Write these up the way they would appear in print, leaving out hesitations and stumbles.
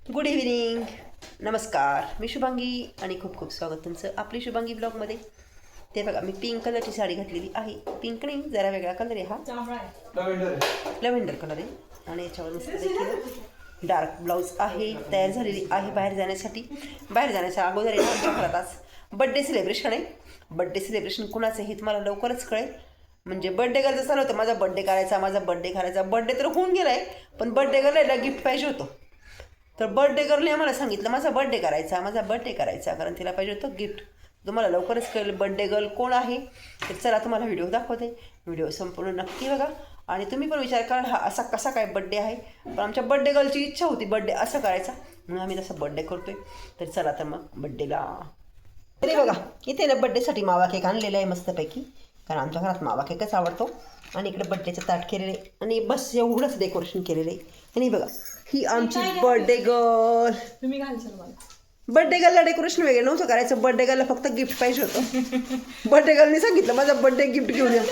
Good evening, नमस्कार. मी शुभांगी आणि खूप खूप स्वागत तुमचं आपली शुभांगी ब्लॉगमध्ये. ते बघा, मी पिंक कलरची साडी घातलेली आहे. पिंक नाही, जरा वेगळा कलर आहे हा, लव्हेंडर कलर आहे. आणि याच्यावर मस्त देखील डार्क ब्लाऊज आहे. तयार झालेली आहे बाहेर जाण्यासाठी. बाहेर जाण्याच्या अगोदर आहे ना, आमच्या घरात आज बड्डे सेलिब्रेशन आहे. बड्डे सेलिब्रेशन कुणाचं हे तुम्हाला लवकरच कळेल. म्हणजे बड्डे गर्लचं चालू होतं, माझा बड्डे करायचा, माझा बड्डे करायचा. बड्डे तर होऊन गेला आहे, पण बड्डे गर्लला गिफ्ट पाहिजे होतं. तर बड्डे गर्लने आम्हाला सांगितलं माझा बड्डे करायचा, माझा बड्डे करायचा, कारण तिला पाहिजे होतं गिफ्ट. तुम्हाला लवकरच कळेल बड्डे गर्ल कोण आहे. तर चला तुम्हाला व्हिडिओ दाखवते. व्हिडिओ संपूर्ण नक्की बघा आणि तुम्ही पण विचार करा हा असा कसा काय बड्डे आहे. पण आमच्या बड्डे गर्लची इच्छा होती बड्डे असं करायचा, म्हणून आम्ही तसा बड्डे करतोय. तर चला तर मग बड्डेला. तरी बघा, इथे ना बड्डेसाठी मावा केक आणलेला आहे मस्तपैकी, कारण आमच्या घरात मावा केकच आवडतो. आणि इकडे बड्डेचं ताट केलेलं आहे आणि बस एवढंच डेकोरेशन केलेलं आहे. आणि बघा, ही आमची बर्थडे गर्ल. तुम्ही घालशाल मला. बर्थडे गर्लला डेकोरेशन वगैरे नव्हतं करायचं. बर्थडे गर्लला फक्त गिफ्ट पाहिजे होतं. बर्थडे गर्लने सांगितलं माझा बर्थडे गिफ्ट घेऊन या,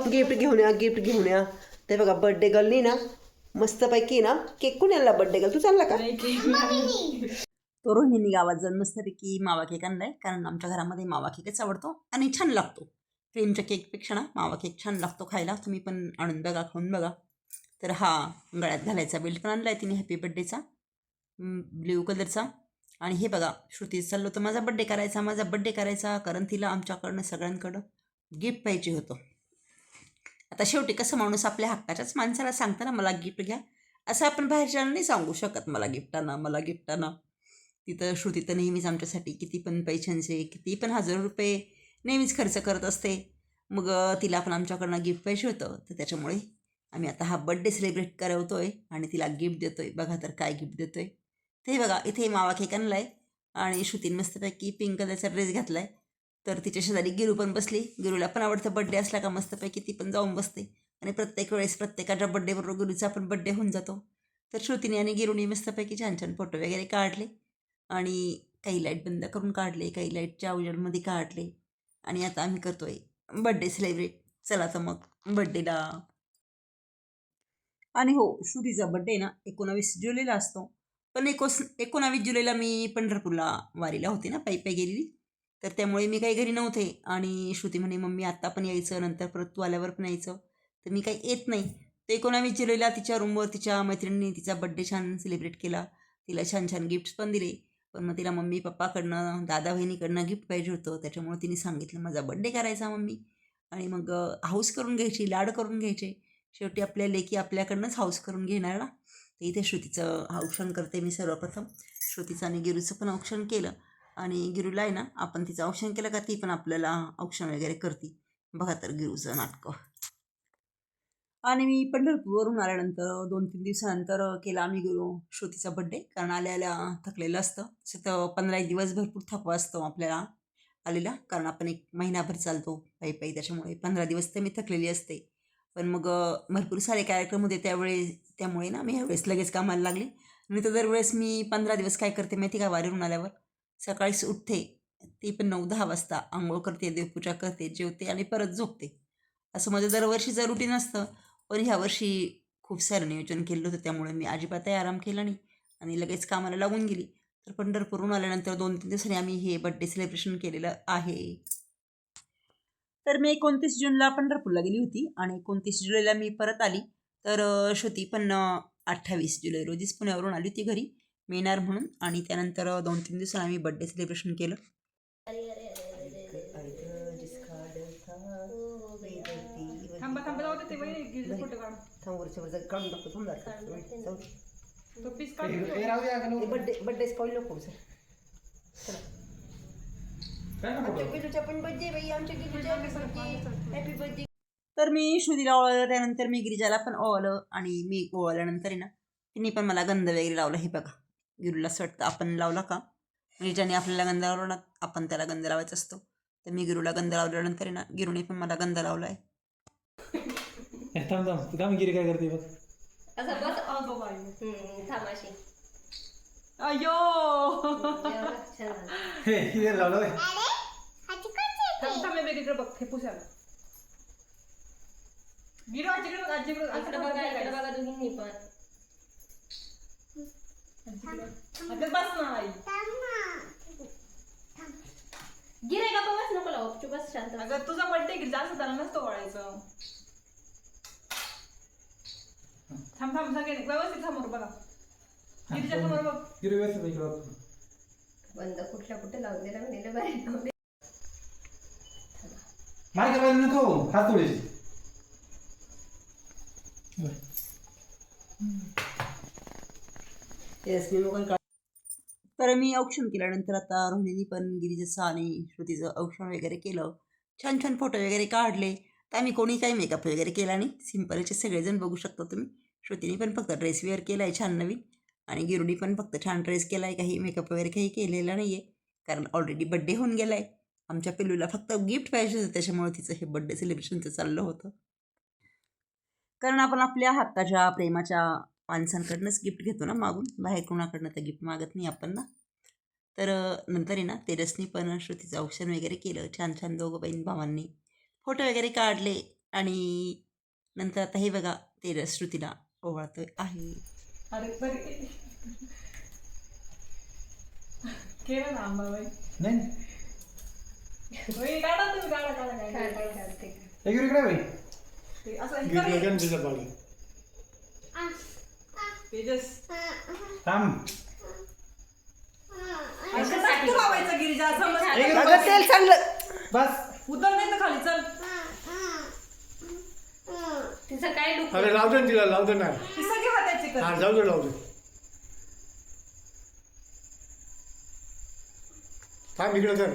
गिफ्ट घेऊन या, गिफ्ट घेऊन या. ते बघा, बर्थडे गर्लनी ना मस्तपैकी ना केक कोण आणला. बर्थडे गर्ल तू चालला का? तो रोहिणीने गावात जाऊन मस्तपैकी मावा केक आणलाय, कारण आमच्या घरामध्ये मावा केकच आवडतो आणि छान लागतो. क्रीमच्या केकपेक्षा ना मावा केक छान लागतो खायला. तुम्ही पण आणून बघा, खाऊन बघा. तर हा गळ्यात घालायचा बेल्ट पण आणला आहे तिने हॅपी बड्डेचा, ब्ल्यू कलरचा. आणि हे बघा, श्रुती चाललो होतं माझा बड्डे करायचा, माझा बड्डे करायचा, कारण तिला आमच्याकडनं सगळ्यांकडं गिफ्ट पाहिजे होतं. आता शेवटी कसं माणूस आपल्या हक्काच्याच माणसाला सांगतं ना मला गिफ्ट घ्या, असं आपण बाहेरच्या नाही सांगू शकत मला गिफ्ट आणा, मला गिफ्ट आणा. तिथं श्रुती तर नेहमीच आमच्यासाठी किती पण पैशांचे, किती पण हजार रुपये नेहमीच खर्च करत असते. मग तिला पण आमच्याकडनं गिफ्ट पाहिजे होतं, तर त्याच्यामुळे आम्ही आता हा बड्डे सेलिब्रेट करवतोय आणि तिला गिफ्ट देतोय. बघा तर काय गिफ्ट देतोय ते बघा. इथे मावा केक आणला आहे आणि श्रुतीने मस्तपैकी पिंक कलरचा ड्रेस घातला आहे. तर तिच्या शेजारी गिरू पण बसली. गिरूला पण आवडतं बड्डे असला का मस्तपैकी ती पण जाऊन बसते. आणि प्रत्येक वेळेस प्रत्येकाच्या बड्डेबरोबर गिरूचा पण बड्डे होऊन जातो. तर श्रुतीने आणि गिरूने मस्तपैकी छान छान फोटो वगैरे काढले आणि काही लाईट बंद करून काढले, काही लाईटच्या उजेडमध्ये काढले. आणि आता आम्ही करतोय बड्डे सेलिब्रेट. चला तर मग बड्डेला. आणि हो, श्रुतीचा बड्डे ना 19 जुलैला असतो. पण 19 जुलैला मी पंढरपूरला वारीला होते ना, पायी पायी गेलेली. तर त्यामुळे मी काही घरी नव्हते. आणि श्रुती म्हणे मम्मी आत्ता पण यायचं, नंतर परत तू आल्यावर पण यायचं. तर मी काही येत नाही. तर 19 जुलैला तिच्या रूमवर तिच्या मैत्रिणींनी तिचा बड्डे छान सेलिब्रेट केला. तिला छान छान गिफ्ट्स पण दिले. पण मग तिला मम्मी पप्पाकडनं, दादा बहिणीकडनं गिफ्ट पाहिजे होतं. त्याच्यामुळे तिने सांगितलं माझा बड्डे करायचा मम्मी. आणि मग हाऊस करून घ्यायची, लाड करून घ्यायचे. शेवटी आपल्या लेकी आपल्याकडनंच हाऊस करून घेणार ना. तर इथे श्रुतीचं औक्षण करते मी सर्वप्रथम. श्रुतीचं आणि गिरूचं पण औक्षण केलं. आणि गिरूला आहे ना, आपण तिचं औक्षण केलं का ती पण आपल्याला औक्षण वगैरे करते. बघा तर गिरूचं नाटकं. आणि मी पंढरपूरवरून आल्यानंतर 2-3 दिवसानंतर केला आम्ही श्रुतीचा बड्डे. कारण आल्या थकलेलं असतं. तसं तर 15 दिवस भरपूर थकवा असतो आपल्याला आलेला, कारण आपण एक महिनाभर चालतो पायी पायी. त्याच्यामुळे 15 दिवस तर मी थकलेली असते. पण मग भरपूर सारे कार्यक्रम होते त्यामुळे ना मी ह्यावेळेस लगेच कामाला लागले. नाही तर दरवेळेस मी 15 दिवस काय करते माहिती का, वारीवरून आल्यावर सकाळीच उठते, ती पण 9-10 वाजता आंघोळ करते, देवपूजा करते, जेवते आणि परत झोपते. असं माझं दरवर्षीचं रुटीन असतं. पण ह्यावर्षी खूप सारं नियोजन केलं होतं, त्यामुळे मी अजिबातही आराम केला नाही आणि लगेच कामाला लागून गेली. तर पंढरपूरहून आल्यानंतर 2-3 दिवसांनी आम्ही हे बड्डे सेलिब्रेशन केलेलं आहे. तर मी 29 जूनला पंढरपूरला गेली होती आणि 29 जुलैला मी परत आली. तर श्रुती पण 28 जुलै रोजीच पुण्यावरून आली होती घरी, मी येणार म्हणून. आणि त्यानंतर 2-3 दिवसांनी आम्ही बड्डे सेलिब्रेशन केलं. थांबा थांबा, जाऊ दे ते फोटो काढ. काढून टाकतो थांबा. तो पीस काढ. बड्डे स्पॉइल नको सर. आमच्या गिजूचा पण बर्थडे बाई, आमच्या गिजूचा हॅपी बर्थडे. तर मी श्रुतीला ओवाळलं, त्यानंतर मी गिरिजाला पण ओवाळलं. आणि मी ओवाळल्यानंतर आहे ना, तिने पण मला गंध वगैरे लावला. हे बघा, गिरूला असं वाटतं आपण लावला का गिरिजाने आपल्याला गंध लावला ना, आपण त्याला गंध लावायचा असतो. तर मी गिरूला गंध लावल्यानंतर आहे ना, गिरूने पण मला गंध लावला आहे. गिरी काय करते बघ. असं बस अगो बाई. थांबाशी अयो हे लावलं थांब थांब, मी इकडे बघ, हे पुसायला गिरो आजीकडे बघ, आजीकडे इकडे बघा, इकडे बघा दोघींनी पण. आता बस ना आई. गिरे का बस नको लावू तू बस शांत बस. अगं तुझा बर्थडे की जास्त त्याला नसतं वळायचं. थांब थांब सगळे व्यवस्थित समोर बघा. गिरीच्या समोर बघ. गिरी व्यवस्थित इकडं बघ. बंद कुठे लावून दिला म्हणजे बाहेर मागे बाजू नको हात थोडीशी. तर मी औक्षण केल्यानंतर आता रोहिणीने पण गिरीजाचं आणि श्रुतीचं औक्षण वगैरे केलं. छान छान फोटो वगैरे काढले. तर आम्ही कोणी काही मेकअप वगैरे केला नाही. सिम्पलचे सगळेजण बघू शकता तुम्ही. श्रुतीने पण फक्त ड्रेस वेअर केला आहे छान नवीन, आणि गिरुनी पण फक्त छान ड्रेस केला आहे. काही मेकअप वगैरे काही केलेला नाही आहे, कारण ऑलरेडी बड्डे होऊन गेला आहे. आमच्या पिल्लूला फक्त गिफ्ट पाहिजे होतं, त्याच्यामुळे तिचं हे बड्डे सेलिब्रेशनचं चाललं होतं. कारण आपण आपल्या हक्काच्या प्रेमाच्या माणसांकडनंच गिफ्ट घेतो ना मागून, बाहेर कोणाकडनं तर गिफ्ट मागत नाही आपण ना. तर नंतर आहे ना तेजसनी पण श्रुतीचं औक्षण वगैरे केलं. छान छान दोघं बहीण भावांनी फोटो वगैरे काढले. आणि नंतर आता हे बघा तेजस श्रुतीला ओवाळतोय आहे. अरे बरे केलं ना आंबाबाई. नाही होय, काढा तुम्ही, काढा काढा काढा. हे गिरी इकडे बाई. ते असं गिरी इकडे वगैरे तिच्या बागी. तेजस. थांब. असं टाकतो लावायचं गिरीजा समज. अगं तेल चांगलं बस. उतर नाही तर खाली चल. तिचं काय दुःख अरे लावतो ना तिला, लावतो ना. ती सगळी हाताची कर. हा जाऊ दे, लावतो. थांब इकडे कर.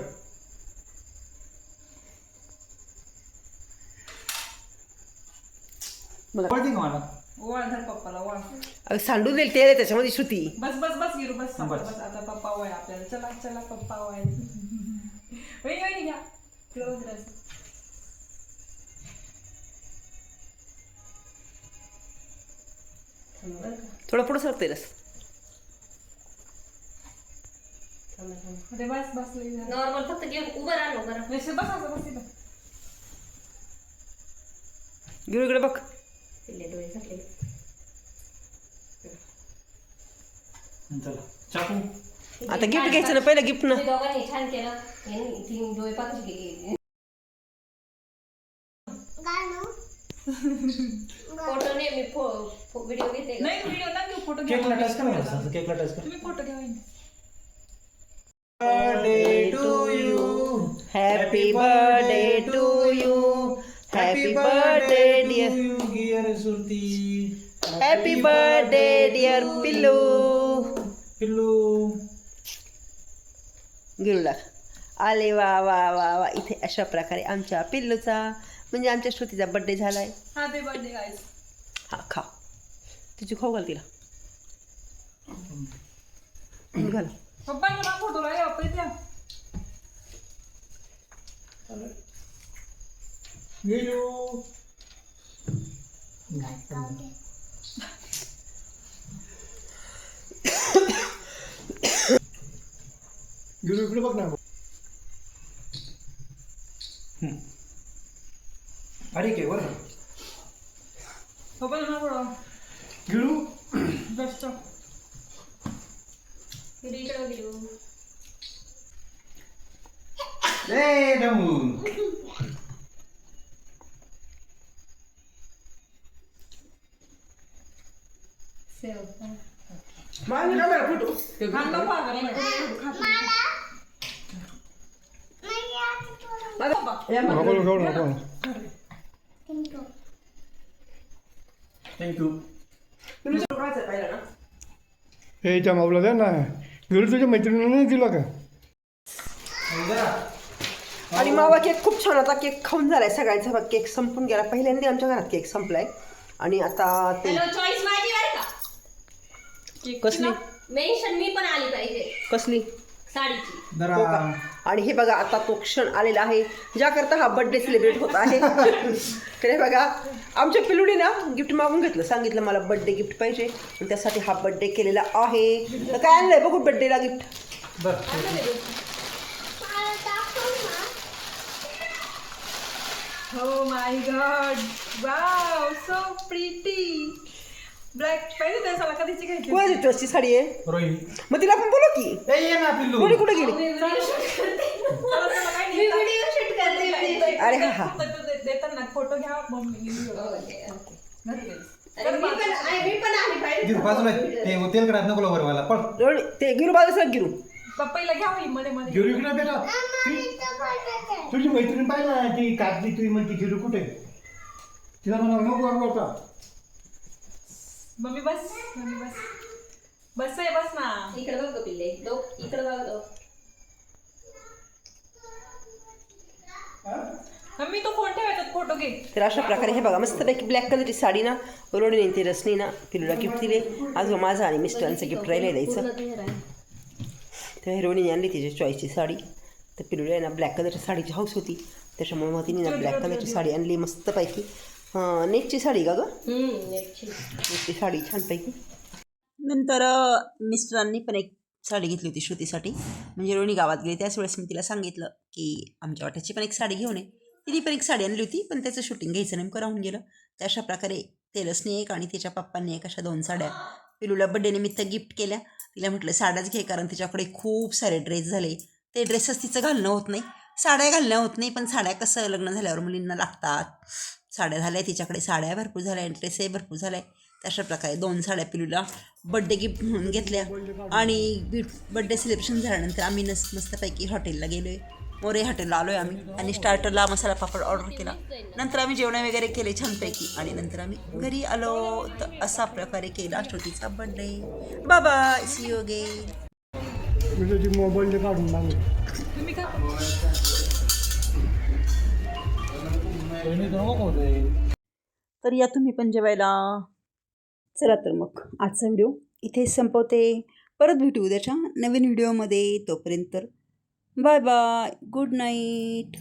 कळते का मला? ओवाळ धर पप्पाला ओवाळ. अगं सांडून देईल तेल आहे त्याच्यामध्ये श्रुती. बस बस बस गिरू बस बस. बस. आता पप्पा ओवाळ आपल्याला. चला चला पप्पा ओवाळ. वहिनी वहिनी घ्या. तिला बघ रस. थोडं पुढं सरते रस. अरे बस बस लई झालं. नॉर्मल फक्त घेऊन उभं राहा उभं राहा. बस असं बस तिथं. गिरू इकडे बघ. पिल्ले डोळे झाकले. चला चाकू. आता गिफ्ट घ्यायचं ना, पहिलं गिफ्ट ना. ते दोघांनी छान केलं. यांनी ती डोळे पाकच गेले. फोटो नाही मी व्हिडिओ घेते. नाही व्हिडिओ ना घेऊ, फोटो घ्या. केकला टच कर ना असं, केकला टच कर. तुम्ही फोटो घ्या वहिनी. Birthday to you. Happy birthday to you. Happy birthday dear. गियर सुरती. हॅपी बर्थडे डिअर पिल्लू. पिल्लू. गिरूला आले वा वा वा वा. इथे अशा प्रकारे आमच्या पिल्लूचा म्हणजे आमच्या श्रुतीचा बर्थडे झालाय. Happy birthday guys. हा खा, तुझी खाऊ घाल तिला. घाल. पप्पांना ना फोटो लावा पैसे द्या. गिरू. गिरू इकडे बघ ना. अरे के बरं. पप्पांना ना फोटो. गिरू. बेस्ट. इकडे गेलो. ए डमू. मागे कॅमेरा फोटो. खाल्लं पागल नाही. थँक्यू. पाहिलं ना. हे त्या माऊला द्या ना. गिरू तुझ्या मैत्रिणीला नाही दिला का? आणि मावा केक खूप छान होता. केक खाऊन झालाय सगळ्यांचा. बघ केक संपून गेला. पहिल्यांदा आमच्या घरात केक संपलाय. आणि आता ते हॅलो चॉईस माझी बरं का. कसली मेन्शन मी पण आली पाहिजे कसली साडीची. जरा हो का? आणि हे बघा आता तो क्षण आलेला आहे ज्याकरता हा बर्थडे सेलिब्रेट होत आहे. तर हे बघा आमच्या पिलुडी ना गिफ्ट मागून घेतलं. सांगितलं मला बर्थडे गिफ्ट पाहिजे, आणि त्यासाठी हा बर्थडे केलेला आहे. तर काय आणलंय बघू बर्थडेला गिफ्ट. बरं. Oh my god. Wow, so pretty. Black पाहिजे त्याला कधीची घ्यायची कोणाची ट्रस्टची साडी आहे रोहिणी मग तिला आपण बोलू की ए ये ना पिल्लू कोणी कुठे गेली चला, चला, काही मी नाही. व्हिडिओ शूट करते अरे हा हा देताना फोटो घ्या मम्मी मी पण आली पाहिजे गिरू बाजूला ते तेल कडा नको बरोबर पळ रोहिणी ते गिरू बाजूला सर गिरू पप्पाईला घ्या होई मध्ये मध्ये गिरू इकडे बेटा तुझी मैत्रीण पाहिजे ना ती काढली तुझी म्हणती गिरू कुठे तिला म्हणा नको होता मम्मी बस बस आहे बस ना इकडे बघ पिल्ले इकडे बघ मम्मी तो फोन ठेवायचा फोटो घे तर अशा प्रकारे हे बघा मस्तपैकी ब्लॅक कलरची साडी ना रोडीने ती रसनी ना पिलूला गिफ्ट दिले आज माझं आणि मिस्टरांचं गिफ्ट राहिलं द्यायचं तेव्हा रोडीने आणली तिच्या चॉईसची साडी तर पिलूला आहे ना ब्लॅक कलरची साडीची हाऊस होती त्याच्यामुळे मग तिने ना ब्लॅक कलरची साडी आणली मस्तपैकी नेटची साडी का गं नेटची साडी छानपैकी नंतर मिस्टरांनी पण एक साडी घेतली होती श्रुतीसाठी म्हणजे रोहिणी गावात गेली त्याच वेळेस मी तिला सांगितलं की आमच्या वाट्याची पण एक साडी घेऊन ये तिने पण एक साडी आणली होती पण त्याचं शूटिंग घ्यायचं नेमकं राहून गेलं तर अशा प्रकारे तेलसने एक आणि तिच्या पप्पांनी एक अशा 2 साड्या पिलूला बड्डे निमित्त गिफ्ट केल्या तिला म्हटलं साड्याच घे कारण तिच्याकडे खूप सारे ड्रेस झाले ते ड्रेसेस तिचं घालणं होत नाही साड्या घालणं होत नाही पण साड्या कसं लग्न झाल्यावर मुलींना लागतात साड्या झाल्या तिच्याकडे साड्या भरपूर झाल्या ड्रेसही भरपूर झाल्या अशा प्रकारे 2 साड्या पिलूला बड्डे गिफ्ट म्हणून घेतल्या आणि बड्डे सेलिब्रेशन झाल्यानंतर आम्ही मस्तपैकी हॉटेलला गेलो आहे मोरे हॉटेलला आलो आहे आम्ही आणि स्टार्टरला मसाला पापड ऑर्डर केला नंतर आम्ही जेवण वगैरे केले छानपैकी आणि नंतर आम्ही घरी आलो तर असा प्रकारे केला श्रुतीचा बड्डे बाबा सी यू अगेन मी तुझी मोबाईल काढून मागू तुम्ही का तर या तुम्ही पण जेवायला चला तर मग आजचा व्हिडिओ इथे संपवते परत भेटू उद्याच्या नवीन व्हिडिओमध्ये तोपर्यंत बाय बाय गुड नाईट